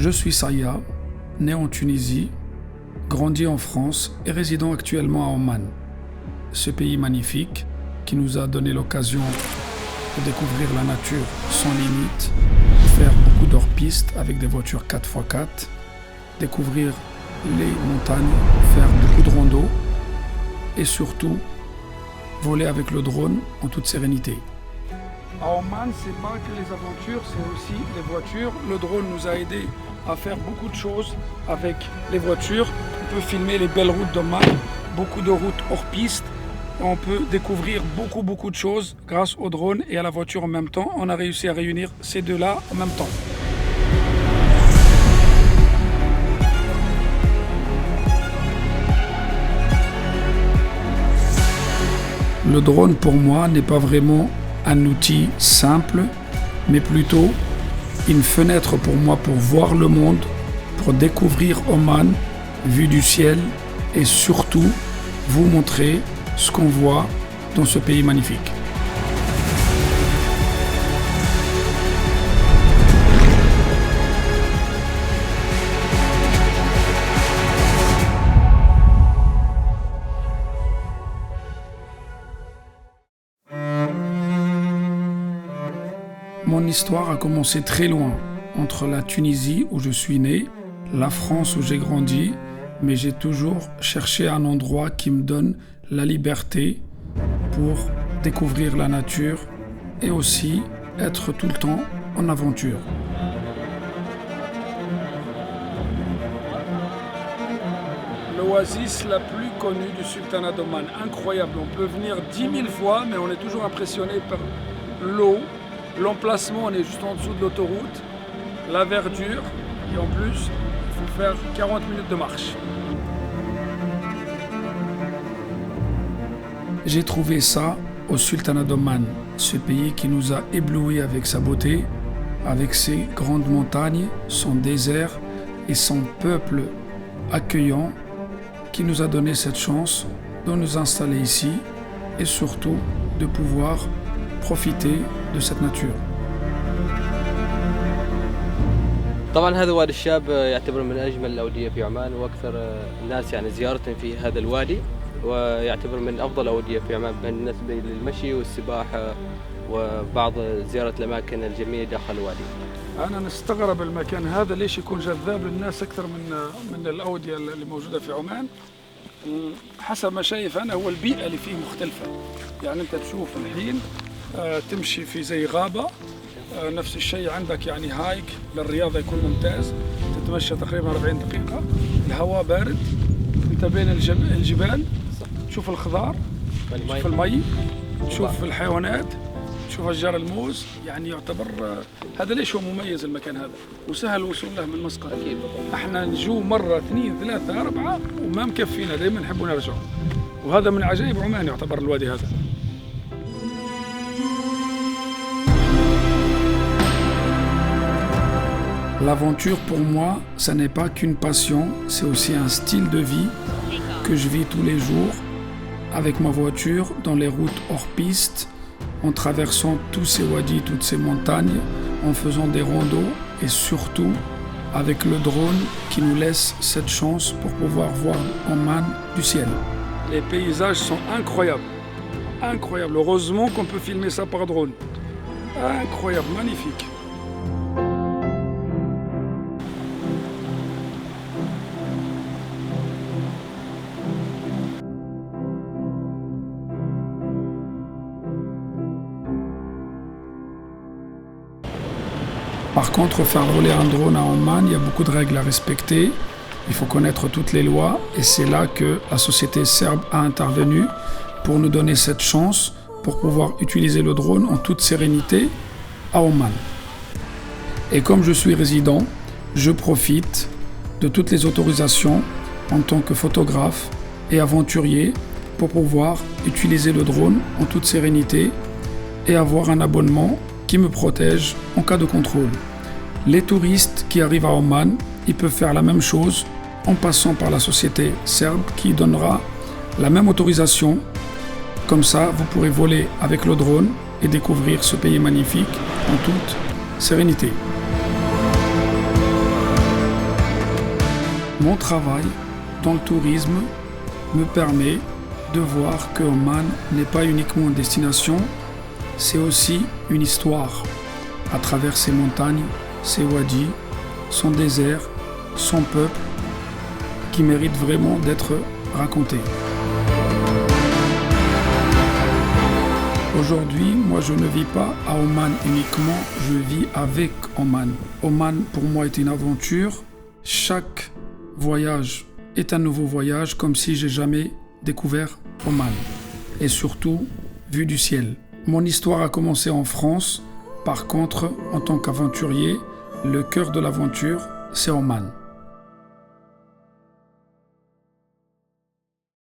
Je suis Saya, né en Tunisie, grandi en France et résidant actuellement à Oman. Ce pays magnifique qui nous a donné l'occasion de découvrir la nature sans limite, faire beaucoup d'hors-piste avec des voitures 4x4, découvrir les montagnes, faire beaucoup de rando et surtout voler avec le drone en toute sérénité. À Oman, c'est pas que les aventures, c'est aussi les voitures. Le drone nous a aidé à faire beaucoup de choses avec les voitures. On peut filmer les belles routes d'Oman, beaucoup de routes hors piste. On peut découvrir beaucoup de choses grâce au drone et à la voiture en même temps. On a réussi à réunir ces deux-là en même temps. Le drone pour moi n'est pas vraiment un outil simple, mais plutôt une fenêtre pour moi pour voir le monde, pour découvrir Oman, vue du ciel et surtout vous montrer ce qu'on voit dans ce pays magnifique. Mon histoire a commencé très loin, entre la Tunisie où je suis né, la France où j'ai grandi, mais j'ai toujours cherché un endroit qui me donne la liberté pour découvrir la nature et aussi être tout le temps en aventure. L'oasis la plus connue du sultanat d'Oman, incroyable, on peut venir 10 000 fois mais on est toujours impressionné par l'eau. L'emplacement, on est juste en dessous de l'autoroute, la verdure, et en plus, il faut faire 40 minutes de marche. J'ai trouvé ça au sultanat d'Oman, ce pays qui nous a éblouis avec sa beauté, avec ses grandes montagnes, son désert et son peuple accueillant, qui nous a donné cette chance de nous installer ici et surtout de pouvoir profiter de cette nature. طبعا هذا وادي الشاب يعتبر من اجمل الاوديه في عمان واكثر الناس يعني زياره في هذا الوادي ويعتبر من افضل الاوديه في عمان بالنسبه للمشي والسباحه وبعض زياره الاماكن الجميله داخل الوادي. انا نستغرب المكان هذا ليش يكون جذاب للناس اكثر من الاوديه اللي موجوده في عمان. حسب ما شايف انا هو البيئه اللي فيه مختلفه. يعني انت تشوف الحين تمشي في زي غابة، نفس الشيء عندك يعني هايك للرياضة يكون ممتاز، تتمشى تقريبا 40 دقيقة، الهواء بارد، انت بين الجبال، تشوف الخضار، تشوف المي، تشوف الحيوانات، تشوف أشجار الموز، يعني يعتبر هذا ليش هو مميز المكان هذا، وسهل الوصول له من مسقط. احنا نجو مرة 2 3 4 وما مكفينا، دائما نحبوا نرجع، وهذا من عجائب عمان يعتبر الوادي هذا. L'aventure pour moi, ça n'est pas qu'une passion, c'est aussi un style de vie que je vis tous les jours avec ma voiture dans les routes hors piste, en traversant tous ces wadis, toutes ces montagnes, en faisant des randos et surtout avec le drone qui nous laisse cette chance pour pouvoir voir Oman du ciel. Les paysages sont incroyables, incroyables. Heureusement qu'on peut filmer ça par drone. Incroyable, magnifique. Par contre, faire voler un drone à Oman, il y a beaucoup de règles à respecter. Il faut connaître toutes les lois et c'est là que la société serbe a intervenu pour nous donner cette chance pour pouvoir utiliser le drone en toute sérénité à Oman. Et comme je suis résident, je profite de toutes les autorisations en tant que photographe et aventurier pour pouvoir utiliser le drone en toute sérénité et avoir un abonnement qui me protège en cas de contrôle. Les touristes qui arrivent à Oman, ils peuvent faire la même chose en passant par la société serbe qui donnera la même autorisation. Comme ça, vous pourrez voler avec le drone et découvrir ce pays magnifique en toute sérénité. Mon travail dans le tourisme me permet de voir que Oman n'est pas uniquement une destination, c'est aussi une histoire. À travers ses montagnes, ses wadis, son désert, son peuple, qui mérite vraiment d'être raconté. Aujourd'hui, moi je ne vis pas à Oman uniquement, je vis avec Oman. Oman pour moi est une aventure. Chaque voyage est un nouveau voyage, comme si j'ai jamais découvert Oman. Et surtout, vue du ciel. Mon histoire a commencé en France. Par contre, en tant qu'aventurier, le cœur de l'aventure, c'est Oman.